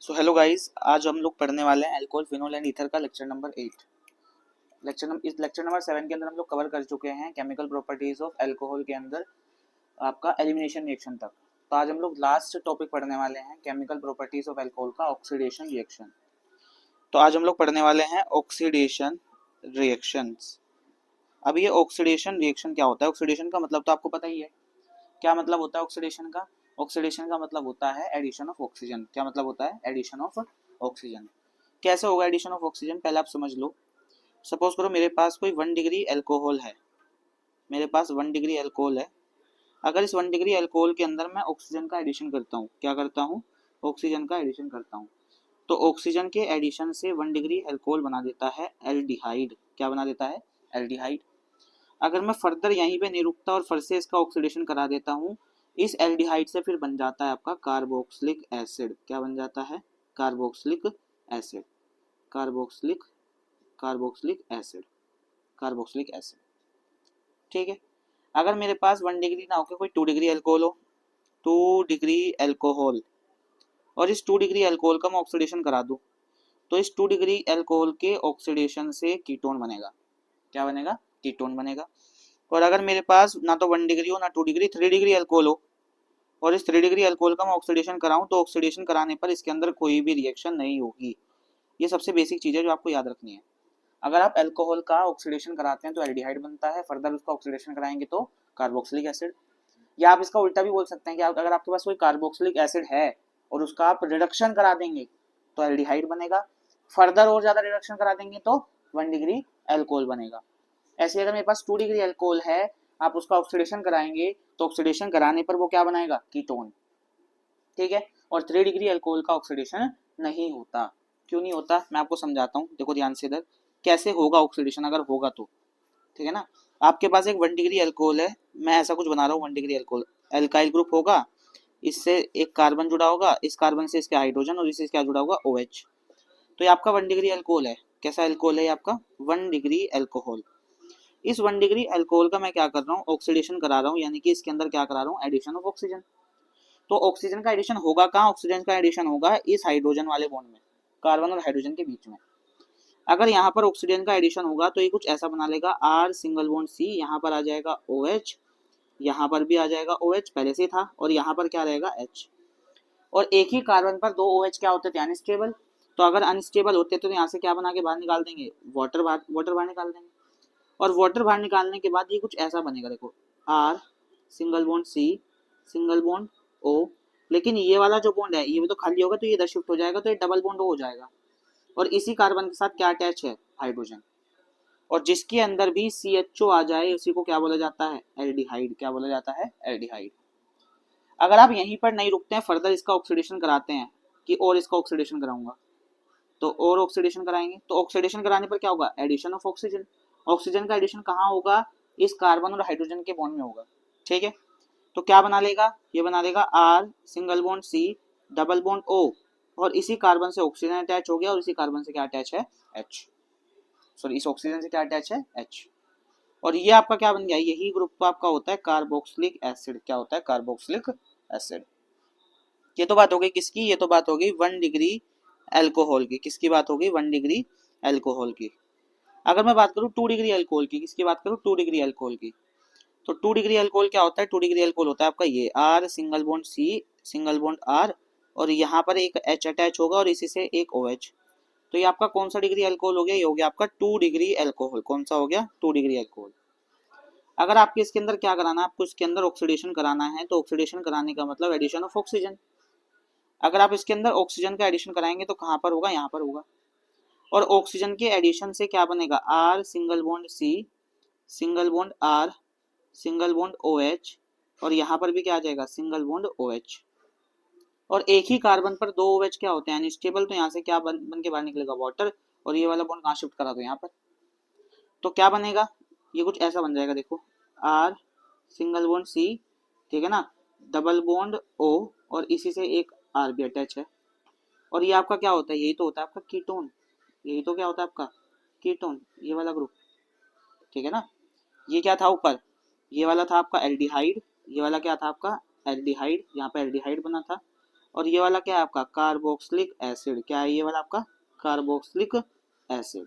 Hello guys, आज हम लोग पढ़ने वाले हैं अल्कोहल, फिनोल एंड ईथर का लेक्चर नंबर 8। इस लेक्चर नंबर 7 के अंदर हम लोग कवर कर चुके हैं केमिकल प्रॉपर्टीज ऑफ अल्कोहल के अंदर आपका एलिमिनेशन रिएक्शन तक। तो आज हम लोग लास्ट टॉपिक पढ़ने वाले हैं केमिकल प्रॉपर्टीज ऑफ अल्कोहल का ऑक्सीडेशन रिएक्शन। तो आज हम लोग पढ़ने वाले हैं ऑक्सीडेशन रिएक्शंस। अब ये ऑक्सीडेशन रिएक्शन क्या होता है? ऑक्सीडेशन का मतलब तो आपको पता ही है। क्या मतलब होता है ऑक्सीडेशन का? ऑक्सीडेशन का मतलब होता है एडिशन ऑफ ऑक्सीजन। क्या मतलब होता है? Addition of oxygen. कैसे होगा एडिशन ऑफ ऑक्सीजन, पहले आप समझ लो। सपोज करो मेरे पास कोई 1 डिग्री एल्कोहल है। मेरे पास 1 डिग्री एल्कोहल है। अगर इस 1 डिग्री एल्कोहल के अंदर मैं ऑक्सीजन का एडिशन करता हूँ, क्या करता हूँ? ऑक्सीजन का एडिशन करता हूँ। तो ऑक्सीजन के एडिशन से 1 डिग्री एल्कोहल बना देता है एल्डिहाइड। क्या बना देता है? एल्डिहाइड। अगर मैं फर्दर यहीं पे नहीं रुकता और फिर से इसका ऑक्सीडेशन करा देता हूँ, इस एल्डिहाइड से फिर बन जाता है आपका कार्बोक्सिलिक एसिड। क्या बन जाता है? Carboxylic acid. Carboxylic carboxylic acid. Carboxylic acid. ठीक है। अगर मेरे पास 1 डिग्री ना होकर कोई 2 डिग्री एल्कोहल हो, 2 डिग्री एल्कोहल, और इस 2 डिग्री एल्कोहल का मैं ऑक्सीडेशन करा दूं, तो इस 2 डिग्री एल्कोहल के ऑक्सीडेशन से कीटोन बनेगा। क्या बनेगा? कीटोन बनेगा। और अगर मेरे पास ना तो 1 डिग्री हो ना 2 डिग्री, 3 डिग्री एल्कोहल हो, और इस 3 डिग्री एल्कोहल का मैं ऑक्सीडेशन कराऊं, तो ऑक्सीडेशन कराने पर इसके अंदर कोई भी रिएक्शन नहीं होगी। ये सबसे बेसिक चीज है जो आपको याद रखनी है। अगर आप अल्कोहल का ऑक्सीडेशन कराते हैं तो एल्डिहाइड बनता है, फर्दर उसका ऑक्सीडेशन कराएंगे तो कार्बोक्सिलिक एसिड। या आप इसका उल्टा भी बोल सकते हैं कि अगर आपके पास कोई कार्बोक्सिलिक एसिड है और उसका आप रिडक्शन करा देंगे तो एल्डिहाइड बनेगा, फर्दर और ज्यादा रिडक्शन करा देंगे तो 1 डिग्री एल्कोहल बनेगा। ऐसे अगर मेरे पास 2 डिग्री एल्कोहल है, आप उसका ऑक्सीडेशन कराएंगे तो ऑक्सीडेशन कराने पर वो क्या बनाएगा? कीटोन। ठीक है। और 3 डिग्री एल्कोहल का ऑक्सीडेशन नहीं होता। क्यों नहीं होता? मैं आपको समझाता हूँ, देखो ध्यान से इधर। कैसे होगा ऑक्सीडेशन अगर होगा तो? ठीक है ना। आपके पास एक 1 डिग्री एल्कोहल है, मैं ऐसा कुछ बना रहा हूँ। 1 डिग्री एल्कोहल, एल्काइल ग्रुप होगा, इससे एक कार्बन जुड़ा होगा, इस कार्बन से इसके हाइड्रोजन, और इससे क्या जुड़ा होगा? OH। तो ये आपका 1 डिग्री एल्कोहल है। कैसा एल्कोहल है ये आपका? 1 डिग्री एल्कोहल। इस 1 डिग्री एल्कोहल का मैं क्या कर रहा हूँ? ऑक्सीडेशन करा रहा हूँ, यानी कि इसके अंदर क्या करा रहा हूँ? Addition of oxygen. तो ऑक्सीजन का एडिशन होगा कहाँ? ऑक्सीजन का एडिशन होगा इस हाइड्रोजन वाले बॉन्ड में, कार्बन और हाइड्रोजन के बीच में। अगर यहाँ पर ऑक्सीजन का एडिशन होगा तो ये कुछ ऐसा बना लेगा, R सिंगल बॉन्ड C, यहाँ पर आ जाएगा OH, यहाँ पर भी आ जाएगा OH, पहले से था, और यहाँ पर क्या रहेगा? H। और एक ही कार्बन पर दो OH क्या होते थे? अनस्टेबल। तो अगर अनस्टेबल होते तो यहाँ से क्या बना के बाहर निकाल देंगे? वाटर बाहर निकाल देंगे। और वाटर बाहर निकालने के बाद ये कुछ ऐसा बनेगा, देखो, R single bond C single bond O। लेकिन ये वाला जो बॉन्ड है ये भी तो खाली होगा, तो ये इधर शिफ्ट हो जाएगा, तो ये डबल बॉन्ड हो जाएगा। और इसी कार्बन के साथ क्या अटैच है? हाइड्रोजन। और जिसके अंदर भी CHO आ जाए उसी को क्या बोला जाता है? एल्डिहाइड। क्या बोला जाता है? एल्डिहाइड। अगर आप यहीं पर नहीं रुकते हैं, फर्दर इसका ऑक्सीडेशन कराते हैं कि और इसका ऑक्सीडेशन कराऊंगा, तो और ऑक्सीडेशन कराएंगे, तो ऑक्सीडेशन कराने पर क्या होगा? Addition of oxygen. ऑक्सीजन का एडिशन कहाँ होगा? इस कार्बन और हाइड्रोजन के बॉन्ड में होगा। ठीक है। तो क्या बना लेगा? ये बना लेगा R single bond C double bond O, और इसी कार्बन से ऑक्सीजन अटैच हो गया, और इसी कार्बन से क्या अटैच है? H। सॉरी, इस ऑक्सीजन से क्या अटैच है? H। और ये आपका क्या बन गया? यही ग्रुप आपका होता है कार्बोक्सिलिक एसिड। क्या होता है? Carboxylic acid. ये तो बात हो गई किसकी? ये तो बात हो गई 1 डिग्री एल्कोहल की। किसकी बात हो गई? 1 डिग्री एल्कोहल की। अगर मैं बात करूँ 2 डिग्री एल्कोहल की, किसकी बात करूँ? 2 डिग्री एल्कोहल की। तो 2 डिग्री एल्कोहल क्या होता है? 2 डिग्री एल्कोहल होता है आपका ये R single bond C single bond R, और यहाँ पर एक H अटैच होगा, और इसी से एक OH। तो ये आपका कौन सा डिग्री एल्कोहल हो गया? ये हो गया आपका 2 डिग्री एल्कोहल। कौन सा हो गया? 2 डिग्री एल्कोहल। अगर आपके इसके अंदर क्या कराना है? आपको इसके अंदर ऑक्सीडेशन कराना है, तो ऑक्सीडेशन कराने का मतलब एडिशन ऑफ ऑक्सीजन। अगर आप इसके अंदर ऑक्सीजन का एडिशन कराएंगे तो कहाँ पर होगा? यहाँ पर होगा। और ऑक्सीजन के एडिशन से क्या बनेगा? R single bond C single bond R single bond OH, और यहाँ पर भी क्या आ जाएगा? Single bond OH। और एक ही कार्बन पर दो OH क्या होते हैं? अनस्टेबल। तो यहाँ से क्या बन के बाहर निकलेगा? वाटर। और ये वाला बॉन्ड कहाँ शिफ्ट करा दो? यहाँ पर। तो क्या बनेगा? ये कुछ ऐसा बन जाएगा, देखो, R सिंगल बॉन्ड C, ठीक है ना, डबल बॉन्ड O, और इसी से एक R भी अटैच है। और ये आपका क्या होता है? यही तो होता है आपका कीटोन। यही तो क्या होता है आपका? कीटोन। ये वाला ग्रुप। ठीक है ना। ये क्या था ऊपर? ये वाला था आपका एल्डिहाइड। ये वाला क्या था आपका? एल्डिहाइड। यहाँ पे एल्डिहाइड बना था। और ये वाला क्या है आपका कार्बोक्सिलिक एसिड। क्या है ये वाला आपका कार्बोक्सिलिक एसिड।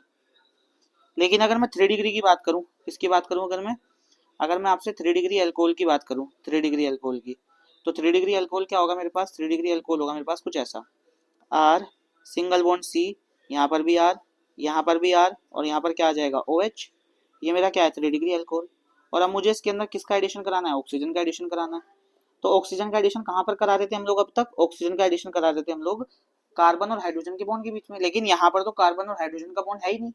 लेकिन अगर मैं 3 डिग्री की बात करूं, किसकी बात करूं, अगर मैं आपसे 3 डिग्री अल्कोहल की बात करूं, 3 डिग्री अल्कोहल की, तो 3 डिग्री अल्कोहल क्या होगा मेरे पास, 3 डिग्री अल्कोहल होगा मेरे पास कुछ ऐसा, आर सिंगल बॉन्ड सी, यहाँ पर भी आर, यहाँ पर भी आर, और यहाँ पर क्या आ जाएगा OH। ये मेरा क्या है 3 डिग्री अल्कोहल। और अब मुझे इसके अंदर किसका एडिशन कराना है, ऑक्सीजन का एडिशन कराना है। तो ऑक्सीजन का एडिशन कहाँ पर करा रहे थे हम लोग, अब तक ऑक्सीजन का एडिशन करा रहे थे हम लोग कार्बन और हाइड्रोजन के बॉन्ड के बीच में, लेकिन यहाँ पर तो कार्बन और हाइड्रोजन का बॉन्ड है ही नहीं।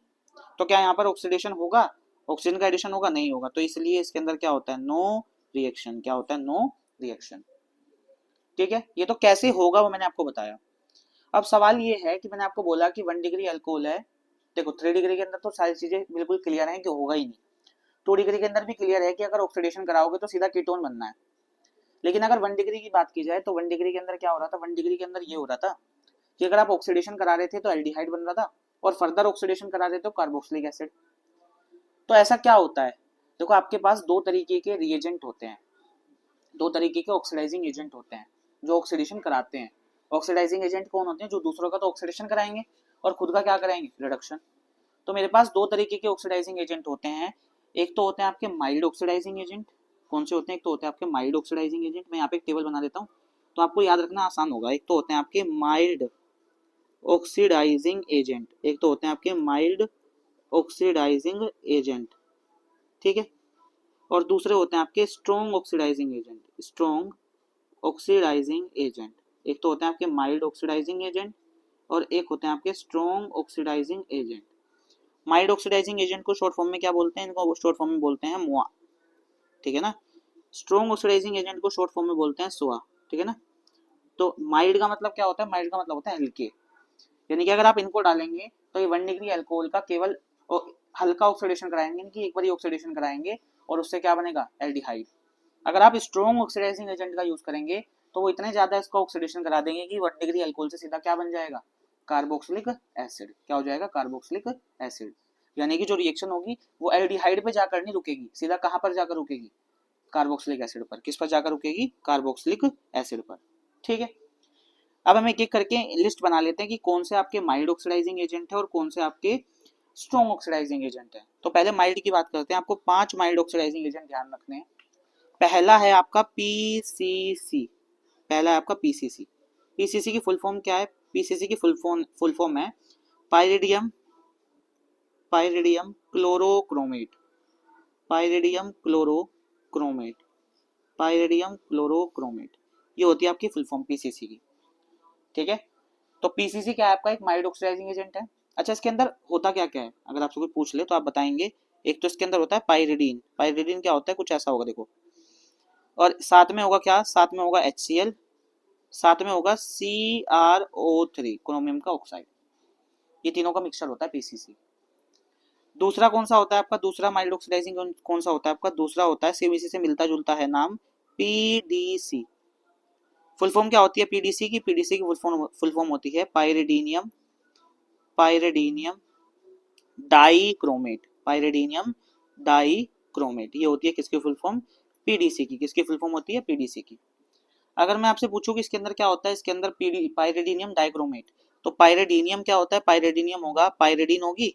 तो क्या यहाँ पर ऑक्सीडेशन होगा, ऑक्सीजन का एडिशन होगा, नहीं होगा। तो इसलिए इसके अंदर क्या होता है, नो रिएक्शन। क्या होता है, नो रिएक्शन। ठीक है, ये तो कैसे होगा वो मैंने आपको बताया। अब सवाल ये है कि मैंने आपको बोला कि 1 डिग्री अल्कोहल है, देखो 3 डिग्री के अंदर तो सारी चीजें बिल्कुल क्लियर है कि होगा ही नहीं। 2 डिग्री के अंदर भी क्लियर है कि अगर ऑक्सीडेशन कराओगे तो सीधा कीटोन बनना है। लेकिन अगर 1 डिग्री की बात की जाए तो 1 डिग्री के अंदर क्या हो रहा था, 1 डिग्री के अंदर ये हो रहा था कि अगर आप ऑक्सीडेशन करा रहे थे तो एल्डिहाइड बन रहा था, और फर्दर ऑक्सीडेशन करा रहे थे तो कार्बोक्सिलिक एसिड। तो ऐसा क्या होता है, देखो आपके पास दो तरीके के रिएजेंट होते हैं, दो तरीके के ऑक्सीडाइजिंग एजेंट होते हैं जो ऑक्सीडेशन कराते हैं। ऑक्सीडाइजिंग एजेंट कौन होते हैं, जो दूसरों का तो ऑक्सीडेशन कराएंगे और खुद का क्या कराएंगे, रिडक्शन। तो मेरे पास दो तरीके के ऑक्सीडाइजिंग एजेंट होते हैं। एक तो होते हैं आपके माइल्ड ऑक्सीडाइजिंग एजेंट, कौन से होते हैं, एक तो होते हैं आपके माइल्ड ऑक्सीडाइजिंग एजेंट। मैं यहाँ पे एक टेबल बना देता हूँ तो आपको याद रखना आसान होगा। एक तो होते हैं आपके माइल्ड ऑक्सीडाइजिंग एजेंट, एक तो होते हैं आपके माइल्ड ऑक्सीडाइजिंग एजेंट, ठीक है। और दूसरे होते हैं आपके strong oxidising agent, strong oxidising agent. एक तो होते हैं आपके माइल्ड ऑक्सीडाइजिंग एजेंट और एक होते हैं आपके strong oxidising agent. Mild oxidising agent को शॉर्ट फॉर्म में क्या बोलते हैं, इनको शॉर्ट फॉर्म में बोलते हैं मोआ, ठीक है ना। स्ट्रॉन्ग ऑक्सीडाइजिंग एजेंट को शॉर्ट फॉर्म में बोलते हैं सोआ, ठीक है ना। तो माइल्ड का मतलब क्या होता है, माइल्ड का मतलब होता है हल्के, यानी कि अगर आप इनको डालेंगे तो ये 1 डिग्री अल्कोहल का केवल हल्का ऑक्सीडेशन कराएंगे, यानी कि एक बार ऑक्सीडेशन कराएंगे और उससे क्या बनेगा, एल्डिहाइड। अगर आप स्ट्रॉन्ग ऑक्सीडाइजिंग एजेंट का यूज करेंगे तो वो इतने ज्यादा इसका ऑक्सीडेशन करा देंगे कि 1 डिग्री अल्कोहल से सीधा क्या बन जाएगा, कार्बोक्सिलिक एसिड। क्या हो जाएगा, कार्बोक्सिलिक एसिड। यानी कि जो रिएक्शन होगी वो एल्डिहाइड पे जाकर नहीं रुकेगी, सीधा कहां पर जाकर रुकेगी, कार्बोक्सिलिक एसिड पर। किस पर जाकर रुकेगी, कार्बोक्सिलिक एसिड पर, ठीक है। अब हम एक एक करके लिस्ट बना लेते हैं कि कौन से आपके माइल्ड ऑक्सीडाइजिंग एजेंट है और कौन से आपके स्ट्रॉन्ग ऑक्सीडाइजिंग एजेंट है। तो पहले माइल्ड की बात करते हैं, आपको 5 माइल्ड ऑक्सीडाइजिंग एजेंट ध्यान रखने हैं। पहला है आपका पीसीसी, पहला है आपका पीसीसी। पीसीसी की फुल फॉर्म क्या है, पीसीसी की फुल फॉर्म है पाइरिडियम, पाइरिडियम क्लोरोक्रोमेट, पाइरिडियम क्लोरोक्रोमेट, पाइरिडियम क्लोरोक्रोमेट। ये होती है आपकी फुल फॉर्म पीसीसी की, ठीक है। तो पीसीसी क्या है आपका, एक माइल्ड ऑक्सीडाइजिंग एजेंट है। अच्छा, इसके अंदर होता क्या क्या है, अगर आपसे कोई पूछ ले तो आप बताएंगे। एक तो इसके अंदर होता है पाइरिडीन, पाइरिडीन क्या होता है, कुछ ऐसा होगा देखो। और साथ में होगा क्या, साथ में होगा HCl, साथ में होगा CrO3 क्रोमियम का ऑक्साइड। ये तीनों का मिक्सचर होता है पीसीसी। दूसरा कौन सा होता है आपका, दूसरा माइल्ड ऑक्सीडाइजिंग कौन सा होता है आपका, दूसरा होता है सेम इसी से मिलता जुलता है नाम, पीडीसी। फुल फॉर्म क्या होती है पीडीसी की, पीडीसी की फुल फॉर्म होती है पाइरिडीनियम, पाइरिडीनियम डाइक्रोमेट, पाइरिडीनियम डाइक्रोमेट। ये होती है किसकी फुल फॉर्म, पीडीसी की। किसकी फुल फॉर्म होती है, पीडीसी की। अगर मैं आपसे पूछूं कि इसके अंदर क्या होता है, इसके अंदर पाइरिडीनियम डाइक्रोमेट, तो पाइरिडीनियम क्या होता है, पाइरिडीनियम होगा, पाइरिडीन होगी,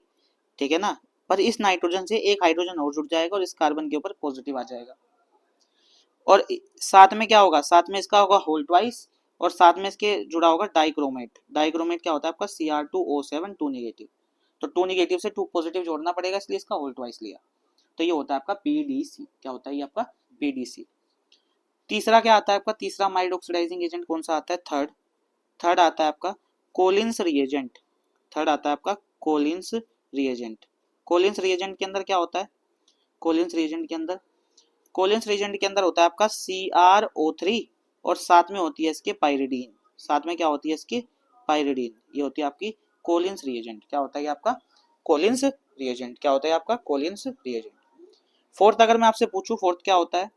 ठीक है ना। पर इस नाइट्रोजन से एक हाइड्रोजन और जुड़ जाएगा और इस कार्बन के ऊपर पॉजिटिव आ जाएगा। और साथ में क्या होगा, साथ में इसका होगा होल ट्वाइस, और साथ में इसके जुड़ा होगा डाइक्रोमेट। डाइक्रोमेट क्या होता है आपका Cr2O7 2 नेगेटिव। तो 2 नेगेटिव से 2 पॉजिटिव जोड़ना पड़ेगा, इसलिए इसका होल ट्वाइस लिया। तो ये होता है आपका पीडीसी। क्या होता है ये आपका पीडीसी। तीसरा क्या आता है आपका, तीसरा माइल्ड ऑक्सीडाइजिंग एजेंट कौन सा आता है, थर्ड, थर्ड आता है आपका कोलिन्स रिएजेंट। थर्ड आता है आपका कोलिन्स रिएजेंट। कोलिन्स रिएजेंट के अंदर क्या होता है, कोलिन्स रिएजेंट के अंदर, कोलिन्स रिएजेंट के अंदर होता है आपका CrO3 और साथ में होती है इसके पाइरिडीन। साथ में क्या होती है इसकी, पाइरिडीन। ये होती है आपकी कोलिन्स रिएजेंट। क्या होता है ये आपका कोलिन्स रिएजेंट। क्या होता है आपका कोलिन्स रिएजेंट। फोर्थ अगर मैं आपसे पूछूं, फोर्थ क्या होता है,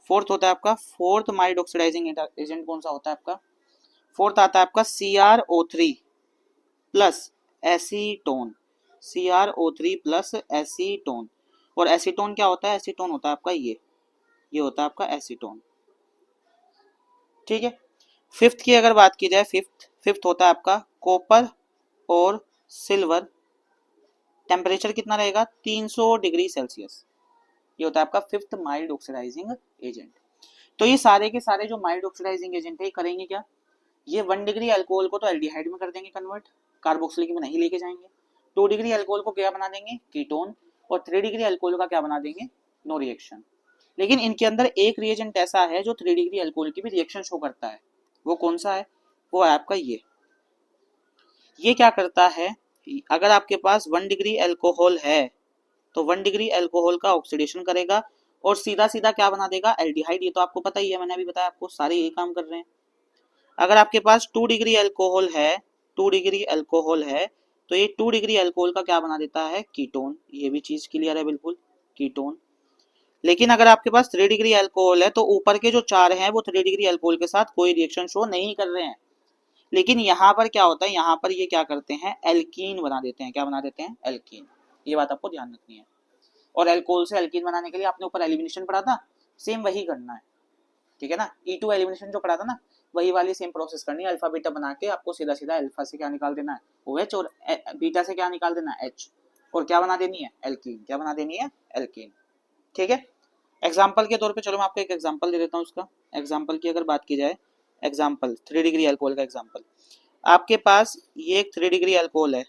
फोर्थ होता है आपका, फोर्थ माइल्ड ऑक्सीडाइजिंग एजेंट कौन सा होता है आपका, फोर्थ आता है आपका CrO3 plus acetone, CrO3 plus acetone. और एसीटोन क्या होता है, एसीटोन होता है आपका ये होता है आपका एसीटोन, ठीक है। फिफ्थ की अगर बात की जाए, फिफ्थ होता है आपका कॉपर और सिल्वर, टेम्परेचर कितना रहेगा 300 डिग्री सेल्सियस। ये होता है आपका फिफ्थ माइल्ड ऑक्सीडाइजिंग एजेंट। तो ये सारे के सारे जो माइल्ड ऑक्सीडाइजिंग एजेंट है करेंगे क्या, ये 1 डिग्री अल्कोहल को तो एल्डिहाइड में कर देंगे कन्वर्ट, कार्बोक्सिलिक में नहीं लेके जाएंगे। 2 डिग्री अल्कोहल को क्या बना देंगे कीटोन, और 3 डिग्री अल्कोहल का क्या बना देंगे नो रिएक्शन। लेकिन इनके अंदर एक रिएजेंट ऐसा है जो 3 डिग्री अल्कोहल की भी रिएक्शन शो करता है, वो कौन सा है, वो है आपका ये क्या करता है, अगर आपके पास 1 डिग्री अल्कोहल है तो 1 डिग्री अल्कोहल का ऑक्सीडेशन करेगा और सीधा सीधा क्या बना देगा एल्डिहाइड। ये तो आपको पता ही है, मैंने अभी बताया आपको, सारे यही काम कर रहे हैं। अगर आपके पास 2 डिग्री अल्कोहल है, 2 डिग्री अल्कोहल है, तो ये 2 डिग्री अल्कोहल का क्या बना देता है कीटोन। ये भी चीज क्लियर है बिल्कुल, कीटोन। लेकिन अगर आपके पास 3 डिग्री अल्कोहल है तो ऊपर के जो 4 हैं वो 3 डिग्री अल्कोहल के साथ कोई रिएक्शन शो नहीं कर रहे हैं। लेकिन यहाँ पर क्या होता है, यहाँ पर ये क्या करते हैं एल्कीन बना देते हैं। क्या बना देते हैं एल्कीन। ये बात आपको ध्यान रखनी है। और एल्कोहल से एल्कीन बनाने के लिए आपने ऊपर एलिमिनेशन पढ़ा था, सेम वही करना है, ठीक है ना। E2 एलिमिनेशन जो पढ़ा था ना, वही वाली सेम प्रोसेस करनी है। अल्फा बीटा बना के आपको सीधा सीधा अल्फा से क्या निकाल देना है OH, और बीटा से क्या निकाल देना है H, और क्या बना देनी है एल्कीन। क्या बना देनी है एल्कीन, ठीक है। एग्जाम्पल के तौर पे चलो मैं आपको एक एग्जाम्पल दे देता हूँ उसका। एग्जाम्पल की अगर बात की जाए, एग्जाम्पल 3 डिग्री अल्कोहल का एग्जाम्पल। आपके पास ये एक 3 डिग्री अल्कोहल है,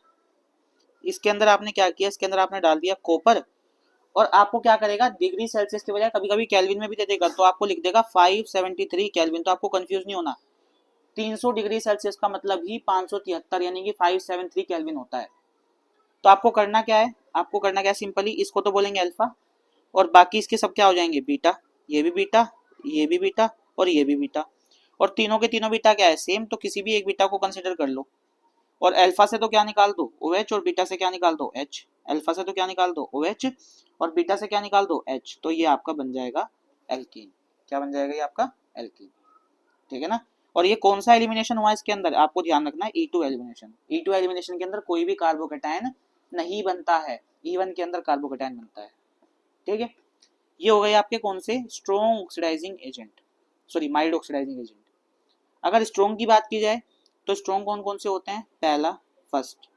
इसके अंदर आपने क्या किया, इसके अंदर आपने डाल दिया कॉपर, और आपको क्या करेगा डिग्री सेल्सियस के बजाय कभी कभी केल्विन में भी दे देगा, तो आपको लिख देगा 573 केल्विन। तो आपको कंफ्यूज नहीं होना, 300 डिग्री सेल्सियस का मतलब ही 573 यानी कि 573 केल्विन होता है। तो आपको करना क्या है, आपको करना क्या है सिंपली, इसको तो बोलेंगे अल्फा, और बाकी इसके सब क्या हो जाएंगे बीटा। ये भी बीटा, ये भी बीटा, और ये भी बीटा। और तीनों के तीनों बीटा क्या है सेम, तो किसी भी एक बीटा को कंसिडर कर लो। और अल्फा से तो क्या निकाल दो OH, और बीटा से क्या निकाल दो H। अल्फा से तो क्या निकाल दो OH, और बीटा से क्या निकाल दो H। तो ये आपका बन जाएगा एल्कीन। क्या बन जाएगा ये आपका एल्कीन, ठीक है ना। और ये कौन सा एलिमिनेशन हुआ इसके अंदर, आपको ध्यान रखना है E2 एलिमिनेशन। E2 एलिमिनेशन के अंदर कोई भी कार्बोकेटायन नहीं बनता है, E1 के अंदर कार्बोकेटायन बनता है, ठीक है। ये हो गए आपके कौन से strong oxidising agent, sorry mild oxidising agent. अगर स्ट्रॉन्ग की बात की जाए तो स्ट्रॉन्ग कौन कौन से होते हैं, पहला फर्स्ट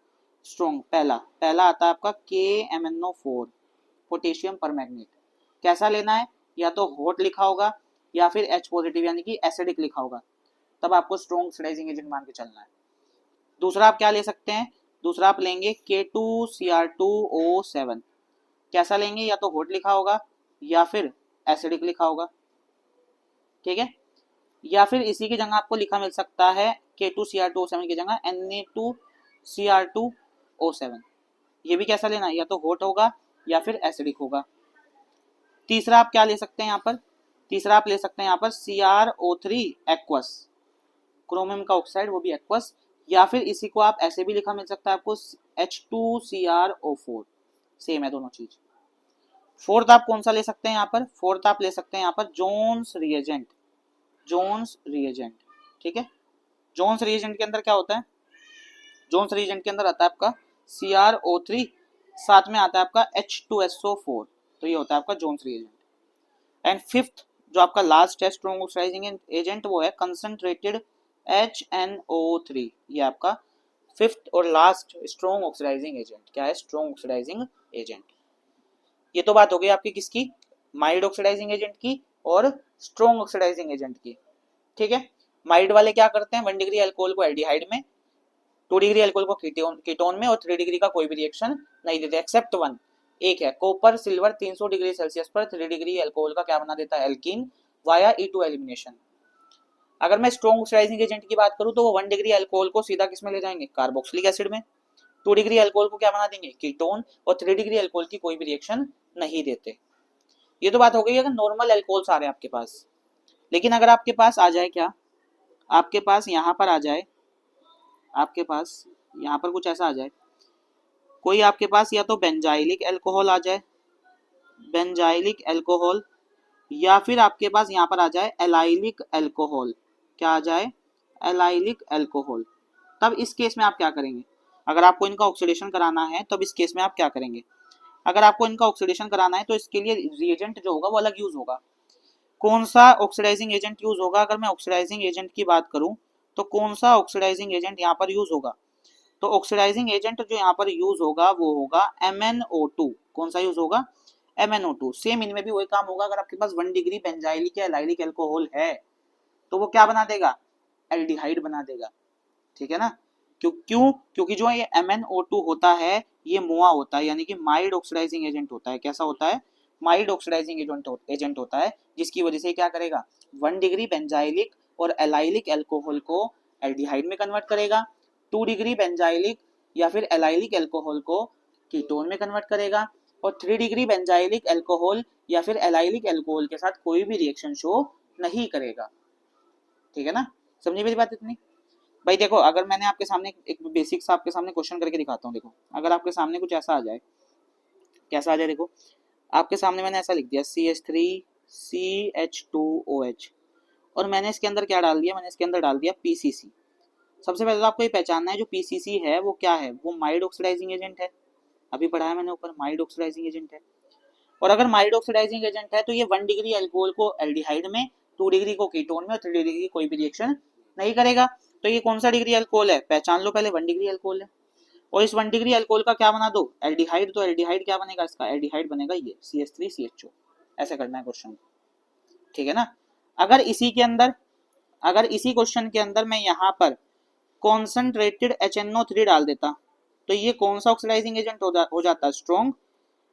स्ट्रॉन्ग, पहला आता है आपका KMnO4 पोटेशियम परमैंगनेट। कैसा लेना है, या तो हॉट लिखा होगा या फिर H पॉजिटिव यानी कि एसिडिक लिखा होगा, तब आपको स्ट्रॉन्ग ऑक्सीडाइजिंग एजेंट मान के चलना है। दूसरा आप क्या ले सकते हैं, दूसरा आप लेंगे K2Cr2O7। कैसा लेंगे, या तो हॉट लिखा होगा या फिर एसिडिक लिखा होगा, ठीक है। या फिर इसी की जगह आपको लिखा मिल सकता है K2Cr2O7 की जगह Na2Cr2O7। ये भी कैसा लेना है, या तो हॉट होगा या फिर एसिडिक होगा। तीसरा आप क्या ले सकते हैं यहाँ पर, तीसरा आप ले सकते हैं यहाँ पर CrO3 एक्वस, क्रोमियम का ऑक्साइड वो भी एक्वस, या फिर इसी को आप ऐसे भी लिखा मिल सकता है आपको H2CrO4, सेम है दोनों चीज। फोर्थ आप कौन सा ले सकते हैं यहाँ पर, फोर्थ आप ले सकते हैं यहाँ पर जोन्स रिएजेंट, जोन्स रिएजेंट, ठीक है। जोन्स रिएजेंट के अंदर क्या होता है, जोन्स रिएजेंट के अंदर आता है आपका CrO3, साथ में आता है आपका H2SO4, तो ये होता है आपका जोन्स रिएजेंट। एंड फिफ्थ जो आपका लास्ट है स्ट्रॉन्ग ऑक्सीडाइजिंग एजेंट, वो है कंसंट्रेटेड HNO3। ये आपका फिफ्थ और लास्ट स्ट्रॉन्ग ऑक्सीडाइजिंग एजेंट क्या है, स्ट्रॉन्ग ऑक्सीडाइजिंग एजेंट। ये तो बात हो गई आपकी किसकी, माइल्ड ऑक्सीडाइजिंग एजेंट की और स्ट्रॉन्ग ऑक्सीडाइजिंग एजेंट की, ठीक है। माइल्ड वाले क्या करते हैं, 1 डिग्री अल्कोहल को एल्डिहाइड में, 2 डिग्री अल्कोहल को कीटोन में, और 3 डिग्री का कोई भी रिएक्शन नहीं देते एक्सेप्ट वन, एक है कॉपर सिल्वर 300 डिग्री सेल्सियस पर 3 डिग्री अल्कोहल का क्या बना देता है एल्कीन वाया E2 एलिमिनेशन। अगर मैं स्ट्रॉन्ग ऑक्सीडाइजिंग एजेंट की बात करूं तो वो 1 डिग्री अल्कोहल को सीधा किस में ले जाएंगे कार्बोक्सिलिक एसिड में, 2 डिग्री अल्कोहल को क्या बना देंगे कीटोन, और 3 डिग्री अल्कोहल की कोई भी रिएक्शन नहीं देते। ये तो बात हो गई अगर नॉर्मल अल्कोहल्स आ रहे हैं आपके पास। लेकिन अगर आपके पास आ जाए क्या, आपके पास यहाँ पर आ जाए, आपके पास यहाँ पर कुछ ऐसा आ जाए, कोई आपके पास या तो बेंजाइलिक अल्कोहल आ जाए, बेंजाइलिक अल्कोहल, या फिर आपके पास यहाँ पर आ जाए एलाइलिक अल्कोहल। क्या आ जाए, एलाइलिक अल्कोहल। तब इस केस में आप क्या करेंगे, अगर आपको इनका ऑक्सीडेशन कराना है तब इस केस में आप क्या करेंगे, अगर आपको इनका ऑक्सीडेशन कराना है तो इसके लिए रिएजेंट जो होगा वो अलग यूज होगा। कौन सा ऑक्सीडाइजिंग एजेंट यूज होगा? अगर मैं ऑक्सीडाइजिंग एजेंट की बात करूं तो कौन सा ऑक्सीडाइजिंग एजेंट यहाँ पर यूज होगा? तो ऑक्सीडाइजिंग एजेंट जो यहाँ पर यूज होगा वो होगा MnO2। कौन सा यूज होगा? MnO2। सेम इनमें भी वही काम होगा। अगर आपके पास 1 डिग्री बेंजाइलिक या एलाइलिक अल्कोहल है तो वो क्या बना देगा? एल्डिहाइड बना देगा। ठीक है ना? क्यों? क्योंकि जो ये MnO2 होता है ये मोआ होता है, यानी कि माइल्ड ऑक्सीडाइजिंग एजेंट होता है। कैसा होता है? माइल्ड ऑक्सीडाइजिंग एजेंट होता है, जिसकी वजह से क्या करेगा? 1 डिग्री बेंजाइलिक और एलाइलिक अल्कोहल को एल्डिहाइड में कन्वर्ट करेगा, 2 डिग्री बेंजाइलिक या फिर एलाइलिक अल्कोहल को कीटोन में कन्वर्ट करेगा, और 3 डिग्री बेंजाइलिक अल्कोहल या फिर एलाइलिक अल्कोहल के साथ कोई भी रिएक्शन शो नहीं करेगा। ठीक है ना? समझिए मेरी बात इतनी? भाई देखो, अगर मैंने आपके सामने एक बेसिक सा आपके सामने क्वेश्चन करके दिखाता हूँ। देखो, अगर आपके सामने कुछ ऐसा आ जाए, कैसा आ जाए? देखो, आपके सामने मैंने ऐसा लिख दिया CH3CH2OH, और मैंने इसके अंदर क्या डाल दिया? मैंने इसके अंदर डाल दिया PCC। सबसे पहले तो आपको ये पहचानना है जो PCC है वो क्या है? वो माइल्ड ऑक्सीडाइजिंग एजेंट है। अभी पढ़ा है मैंने ऊपर, माइल्ड ऑक्सीडाइजिंग एजेंट है। और अगर माइल्ड ऑक्सीडाइजिंग एजेंट है तो ये 1 डिग्री अल्कोहल को एल्डिहाइड में, 2 डिग्री को कीटोन में और 3 डिग्री की कोई भी रिएक्शन नहीं करेगा। तो ये कौन सा डिग्री अल्कोहल है? पहचान लो पहले, 1 डिग्री अल्कोहल है। और इस 1 डिग्री अल्कोहल का क्या बना दो? एल्डिहाइड। तो एल्डिहाइड क्या बनेगा इसका? एल्डिहाइड बनेगा ये CH3CHO। ऐसे करना है क्वेश्चन। ठीक है ना? अगर इसी के अंदर, अगर इसी क्वेश्चन के अंदर मैं यहाँ पर कॉन्सेंट्रेटेड HNO3 डाल देता तो ये कौन सा ऑक्सीडाइजिंग एजेंट हो जाता? स्ट्रॉन्ग।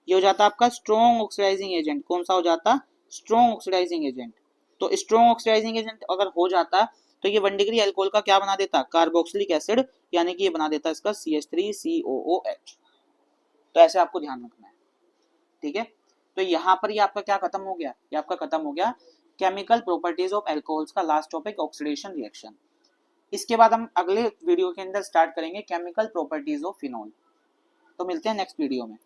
ये हो जाता आपका स्ट्रॉन्ग ऑक्सीडाइजिंग एजेंट। कौन सा हो जाता? Strong oxidising agent. तो स्ट्रॉन्ग ऑक्सीडाइजिंग एजेंट अगर हो जाता तो ये 1 डिग्री अल्कोहल का क्या बना देता? कार्बोक्सिलिक एसिड, यानी कि ये बना देता इसका CH3COOH। तो ऐसे आपको ध्यान रखना है। ठीक है? तो यहाँ पर ये आपका क्या खत्म हो गया? ये आपका खत्म हो गया केमिकल प्रॉपर्टीज ऑफ अल्कोहल्स का लास्ट टॉपिक, ऑक्सीडेशन रिएक्शन। इसके बाद हम अगले वीडियो के अंदर स्टार्ट करेंगे केमिकल प्रॉपर्टीज ऑफ फिनॉल। तो मिलते हैं नेक्स्ट वीडियो में।